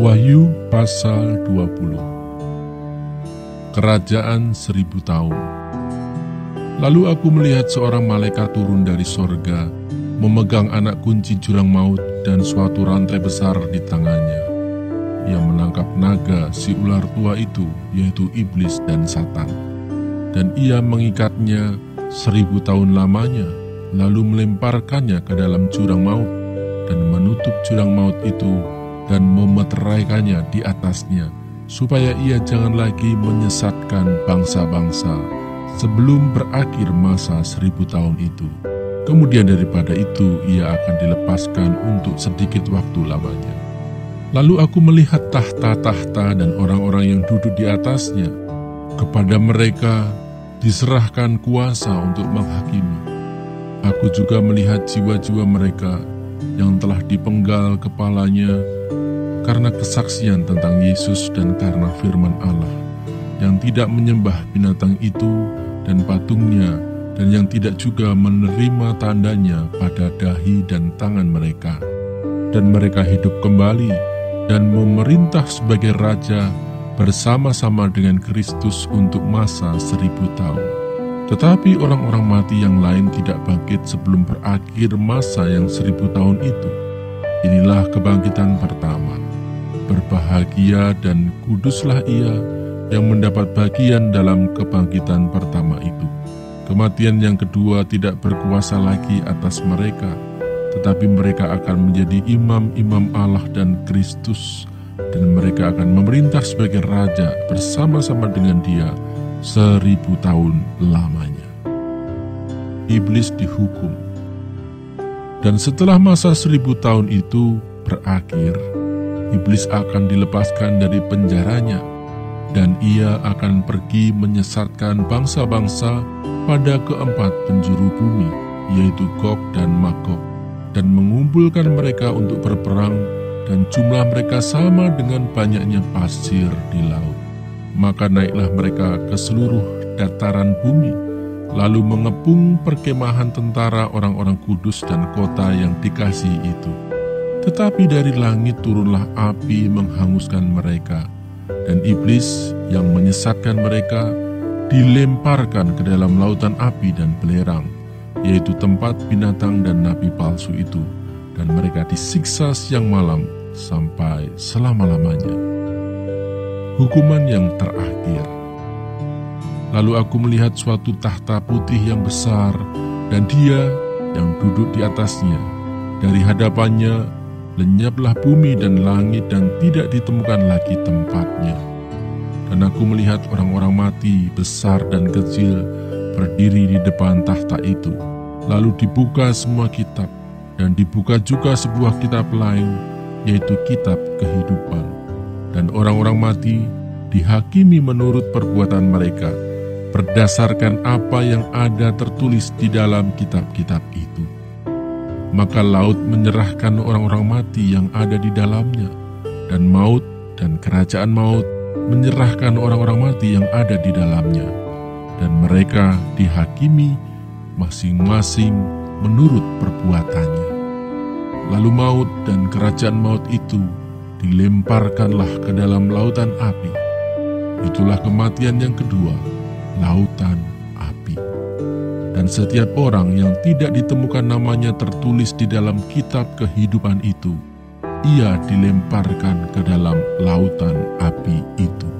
Wahyu pasal 20. Kerajaan 1000 tahun. Lalu aku melihat seorang malaikat turun dari sorga, memegang anak kunci jurang maut dan suatu rantai besar di tangannya. Ia menangkap naga si ular tua itu, yaitu iblis dan Satan. Dan ia mengikatnya 1000 tahun lamanya, lalu melemparkannya ke dalam jurang maut, dan menutup jurang maut itu, dan memeteraikannya di atasnya, supaya ia jangan lagi menyesatkan bangsa-bangsa sebelum berakhir masa 1000 tahun itu. Kemudian daripada itu ia akan dilepaskan untuk sedikit waktu lamanya. Lalu aku melihat tahta-tahta dan orang-orang yang duduk di atasnya. Kepada mereka diserahkan kuasa untuk menghakimi. Aku juga melihat jiwa-jiwa mereka yang telah dipenggal kepalanya karena kesaksian tentang Yesus dan karena firman Allah, yang tidak menyembah binatang itu dan patungnya, dan yang tidak juga menerima tandanya pada dahi dan tangan mereka. Dan mereka hidup kembali dan memerintah sebagai raja bersama-sama dengan Kristus untuk masa 1000 tahun. Tetapi orang-orang mati yang lain tidak bangkit sebelum berakhir masa yang 1000 tahun itu. Inilah kebangkitan pertama. Berbahagia dan kuduslah ia yang mendapat bagian dalam kebangkitan pertama itu. Kematian yang kedua tidak berkuasa lagi atas mereka, tetapi mereka akan menjadi imam-imam Allah dan Kristus, dan mereka akan memerintah sebagai raja bersama-sama dengan dia 1000 tahun lamanya. Iblis dihukum. Dan setelah masa 1000 tahun itu berakhir, iblis akan dilepaskan dari penjaranya, dan ia akan pergi menyesatkan bangsa-bangsa pada keempat penjuru bumi, yaitu Gog dan Magog, dan mengumpulkan mereka untuk berperang, dan jumlah mereka sama dengan banyaknya pasir di laut. Maka naiklah mereka ke seluruh dataran bumi, lalu mengepung perkemahan tentara orang-orang kudus dan kota yang dikasihi itu. Tetapi dari langit turunlah api menghanguskan mereka, dan iblis yang menyesatkan mereka dilemparkan ke dalam lautan api dan belerang, yaitu tempat binatang dan nabi palsu itu, dan mereka disiksa siang malam sampai selama-lamanya. Hukuman yang terakhir. Lalu aku melihat suatu tahta putih yang besar, dan dia yang duduk di atasnya. Dari hadapannya lenyaplah bumi dan langit, dan tidak ditemukan lagi tempatnya. Dan aku melihat orang-orang mati besar dan kecil berdiri di depan tahta itu. Lalu dibuka semua kitab, dan dibuka juga sebuah kitab lain, yaitu kitab kehidupan. Dan orang-orang mati dihakimi menurut perbuatan mereka, berdasarkan apa yang ada tertulis di dalam kitab-kitab itu. Maka laut menyerahkan orang-orang mati yang ada di dalamnya, dan maut dan kerajaan maut menyerahkan orang-orang mati yang ada di dalamnya, dan mereka dihakimi masing-masing menurut perbuatannya. Lalu maut dan kerajaan maut itu dilemparkanlah ke dalam lautan api. Itulah kematian yang kedua, lautan api. Dan setiap orang yang tidak ditemukan namanya tertulis di dalam kitab kehidupan itu, ia dilemparkan ke dalam lautan api itu.